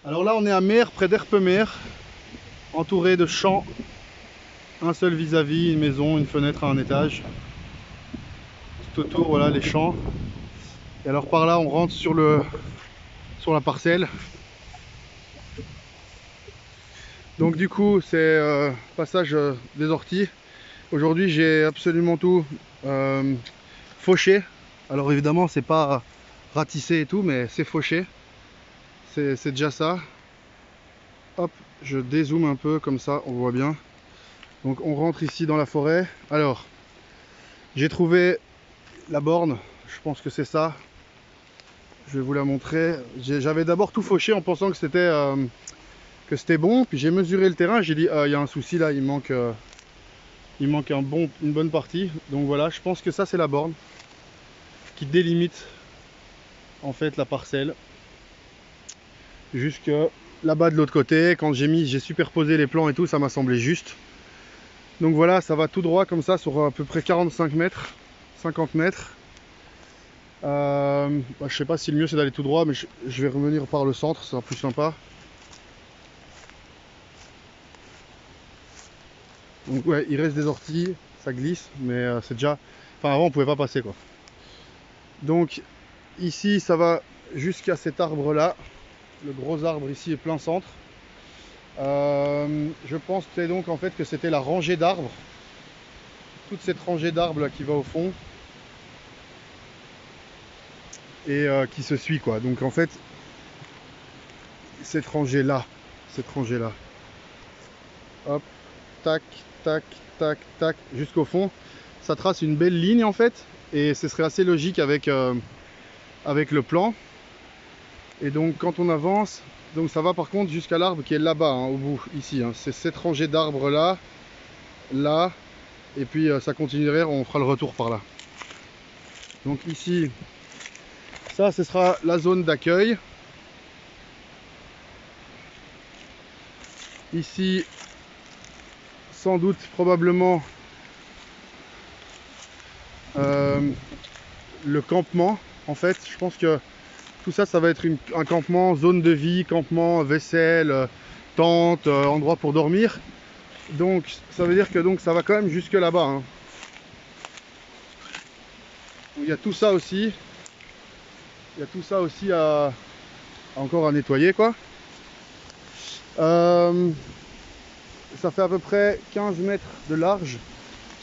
Alors là, on est à Mer, près d'Erpemer, entouré de champs. Un seul vis-à-vis, une maison, une fenêtre à un étage. Tout autour, voilà, les champs. Et alors par là, on rentre sur la parcelle. Donc du coup, c'est passage des orties. Aujourd'hui, j'ai absolument tout fauché. Alors évidemment, c'est pas ratissé et tout, mais c'est fauché. C'est déjà ça. Hop, je dézoome un peu comme ça, on voit bien. Donc on rentre ici dans la forêt. Alors, j'ai trouvé la borne. Je pense que c'est ça. Je vais vous la montrer. J'avais d'abord tout fauché en pensant que c'était bon. Puis j'ai mesuré le terrain. J'ai dit, il y a un souci là, il manque une bonne partie. Donc voilà, je pense que ça c'est la borne qui délimite en fait la parcelle jusque là-bas de l'autre côté. Quand j'ai superposé les plans et tout, ça m'a semblé juste. Donc voilà, ça va tout droit comme ça sur à peu près 45 mètres, 50 mètres. Je sais pas si le mieux c'est d'aller tout droit, mais je vais revenir par le centre, ça sera plus sympa. Donc ouais, il reste des orties, ça glisse, mais c'est déjà... Enfin avant on pouvait pas passer quoi. Donc ici ça va jusqu'à cet arbre là. Le gros arbre ici est plein centre. Je pense que donc en fait que c'était la rangée d'arbres. Toute cette rangée d'arbres là qui va au fond. Et qui se suit quoi. Donc en fait cette rangée là. Hop, tac, tac, tac, tac, jusqu'au fond. Ça trace une belle ligne en fait. Et ce serait assez logique avec le plan. Et donc quand on avance, donc ça va par contre jusqu'à l'arbre qui est là-bas, hein, au bout, ici. Hein. C'est cette rangée d'arbres là, là, et puis ça continuerait, on fera le retour par là. Donc ici, ça ce sera la zone d'accueil. Ici, sans doute, probablement, le campement. En fait, je pense que tout ça, ça va être un campement, zone de vie, campement, vaisselle, tente, endroit pour dormir. Donc ça veut dire que donc ça va quand même jusque là-bas. Hein. Il y a tout ça aussi. Il y a tout ça aussi encore à nettoyer quoi. Ça fait à peu près 15 mètres de large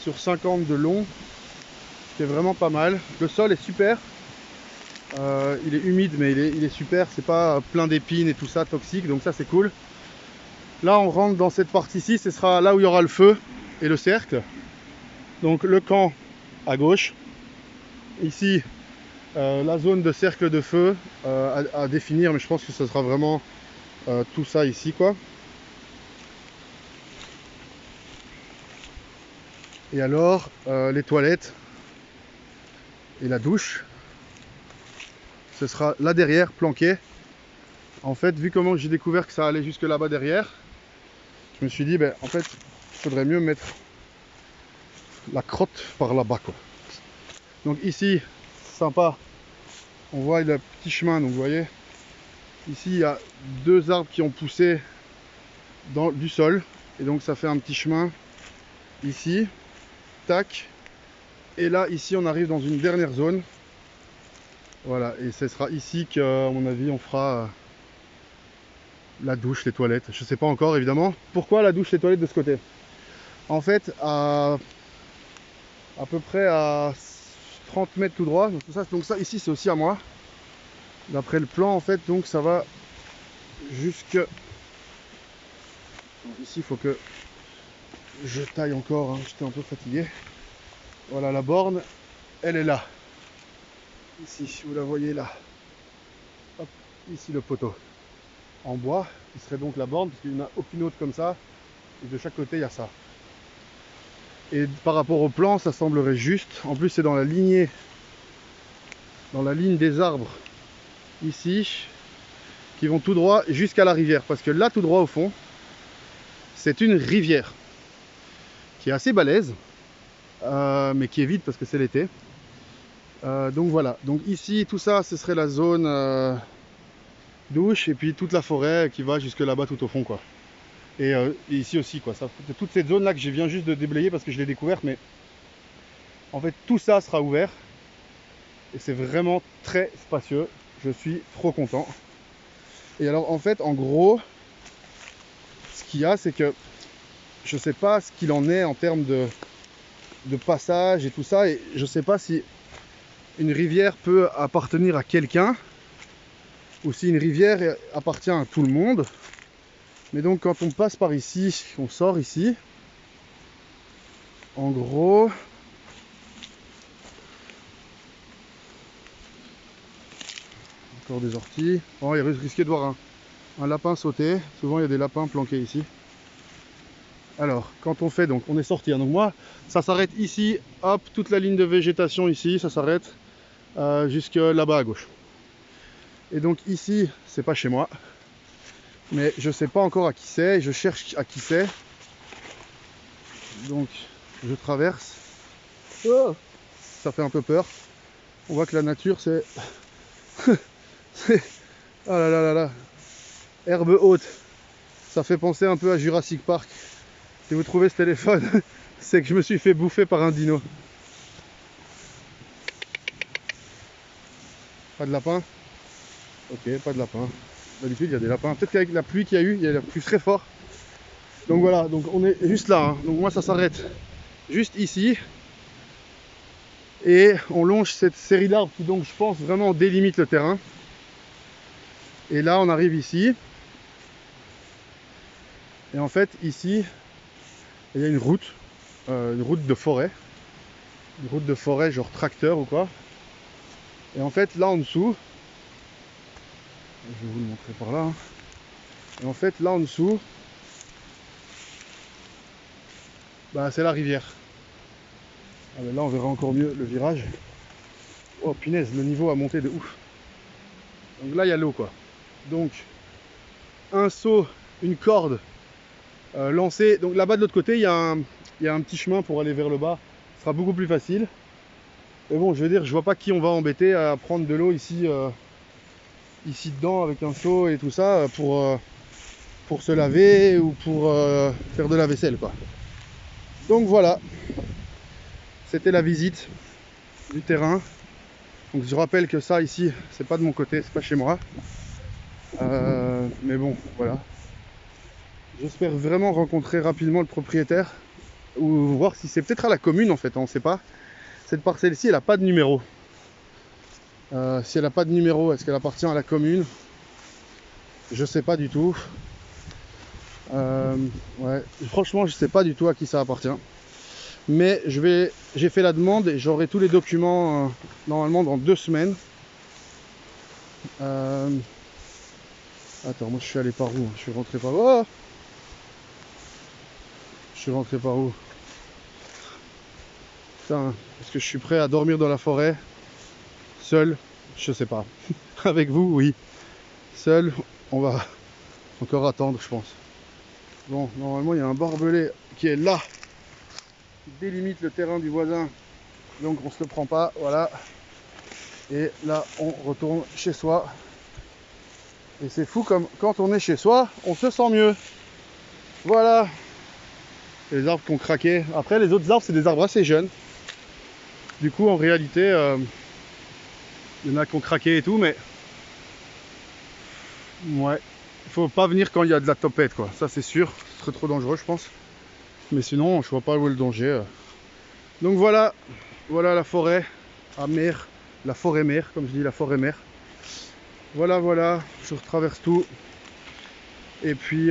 sur 50 de long. C'est vraiment pas mal. Le sol est super. Il est humide mais il est super. C'est pas plein d'épines et tout ça toxique. Donc ça c'est cool. Là on rentre dans cette partie-ci. Ce sera là où il y aura le feu et le cercle. Donc le camp à gauche. Ici la zone de cercle de feu à définir. Mais je pense que ce sera vraiment tout ça ici quoi. Et alors les toilettes et la douche, ce sera là derrière, planqué. En fait, vu comment j'ai découvert que ça allait jusque là-bas derrière, je me suis dit, ben, en fait, il faudrait mieux mettre la crotte par là-bas, quoi. Donc ici, sympa, on voit le petit chemin, donc vous voyez, ici il y a deux arbres qui ont poussé du sol, et donc ça fait un petit chemin ici, tac, et là, ici, on arrive dans une dernière zone. Voilà, et ce sera ici qu'à mon avis, on fera la douche, les toilettes. Je sais pas encore, évidemment. Pourquoi la douche, les toilettes de ce côté? En fait, à peu près à 30 mètres tout droit, donc ça ici, c'est aussi à moi. D'après le plan, en fait, donc ça va jusque... Ici, il faut que je taille encore, hein. J'étais un peu fatigué. Voilà, la borne, elle est là. Ici, vous la voyez là. Hop, ici le poteau. En bois, qui serait donc la borne, parce qu'il n'y en a aucune autre comme ça. Et de chaque côté, il y a ça. Et par rapport au plan, ça semblerait juste. En plus, c'est dans la ligne des arbres, ici, qui vont tout droit jusqu'à la rivière. Parce que là, tout droit au fond, c'est une rivière qui est assez balèze, mais qui est vide parce que c'est l'été. Donc voilà. Donc ici, tout ça, ce serait la zone douche, et puis toute la forêt qui va jusque là-bas tout au fond, quoi. Et ici aussi, quoi. Ça, toute cette zone là que je viens juste de déblayer parce que je l'ai découverte, mais en fait tout ça sera ouvert et c'est vraiment très spacieux. Je suis trop content. Et alors en fait, en gros, ce qu'il y a, c'est que je sais pas ce qu'il en est en termes de passage et tout ça, et je sais pas si une rivière peut appartenir à quelqu'un ou si une rivière appartient à tout le monde. Mais donc quand on passe par ici, on sort ici, en gros, encore des orties. Oh, il risquait de voir un lapin sauter. Souvent il y a des lapins planqués ici. Alors, quand on fait, donc on est sorti, hein. Donc moi, ça s'arrête ici, hop, toute la ligne de végétation ici, ça s'arrête jusque là-bas à gauche. Et donc ici, c'est pas chez moi, mais je sais pas encore à qui c'est, je cherche à qui c'est. Donc, je traverse. Oh, ça fait un peu peur. On voit que la nature, c'est... oh là là là là. Herbe haute. Ça fait penser un peu à Jurassic Park. Si vous trouvez ce téléphone, c'est que je me suis fait bouffer par un dino. Pas de lapin? Ok, pas de lapin. D'habitude, il y a des lapins. Peut-être qu'avec la pluie qu'il y a eu, il y a la pluie très fort. Donc voilà, donc on est juste là, hein. Donc moi, ça s'arrête juste ici. Et on longe cette série d'arbres qui, donc, je pense, vraiment délimite le terrain. Et là, on arrive ici. Et en fait, ici, il y a une route de forêt. Une route de forêt, genre tracteur ou quoi. Et en fait, là en dessous, je vais vous le montrer par là, hein. Et en fait, là en dessous, bah, c'est la rivière. Ah, ben là, on verra encore mieux le virage. Oh punaise, le niveau a monté de ouf. Donc là, il y a l'eau, quoi. Donc, un seau, une corde lancée. Donc là-bas, de l'autre côté, il y a un petit chemin pour aller vers le bas. Ce sera beaucoup plus facile. Mais bon, je veux dire, je vois pas qui on va embêter à prendre de l'eau ici, ici dedans avec un seau et tout ça pour se laver ou pour faire de la vaisselle, quoi. Donc voilà, c'était la visite du terrain. Donc je rappelle que ça ici, c'est pas de mon côté, c'est pas chez moi. Mais bon, voilà. J'espère vraiment rencontrer rapidement le propriétaire ou voir si c'est peut-être à la commune en fait, on ne sait pas. Cette parcelle-ci, elle n'a pas de numéro. Si elle n'a pas de numéro, est-ce qu'elle appartient à la commune? Je sais pas du tout. Ouais, franchement, je sais pas du tout à qui ça appartient. Mais j'ai fait la demande et j'aurai tous les documents normalement dans 2 semaines. Attends, moi je suis allé par où? Je suis rentré par où? Oh, je suis rentré par où? Putain, est-ce que je suis prêt à dormir dans la forêt? Seul? Je sais pas. Avec vous, oui. Seul, on va encore attendre, je pense. Bon, normalement, il y a un barbelé qui est là, qui délimite le terrain du voisin. Donc, on se le prend pas, voilà. Et là, on retourne chez soi. Et c'est fou comme quand on est chez soi, on se sent mieux. Voilà. Les arbres qui ont craqué. Après, les autres arbres, c'est des arbres assez jeunes. Du coup, en réalité, il y en a qui ont craqué et tout, mais ouais, il faut pas venir quand il y a de la tempête, quoi. Ça, c'est sûr. Ce serait trop dangereux, je pense. Mais sinon, je vois pas où est le danger. Donc voilà, voilà la forêt à mer, la forêt mer, comme je dis, la forêt mer. Voilà, voilà, je retraverse tout. Et puis,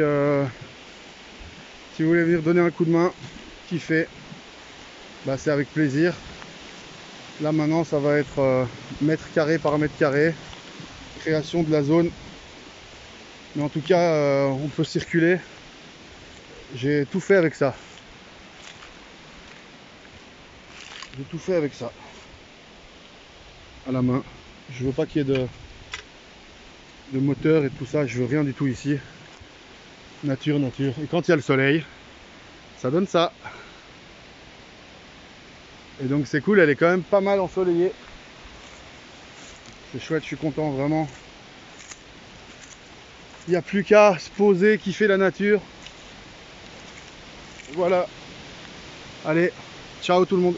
si vous voulez venir donner un coup de main, kiffer, bah, c'est avec plaisir. Là maintenant, ça va être mètre carré par mètre carré, création de la zone. Mais en tout cas, on peut circuler. J'ai tout fait avec ça. J'ai tout fait avec ça. À la main. Je veux pas qu'il y ait de moteur et tout ça. Je veux rien du tout ici. Nature, nature. Et quand il y a le soleil, ça donne ça. Et donc c'est cool, elle est quand même pas mal ensoleillée. C'est chouette, je suis content vraiment. Il n'y a plus qu'à se poser, kiffer la nature. Voilà. Allez, ciao tout le monde.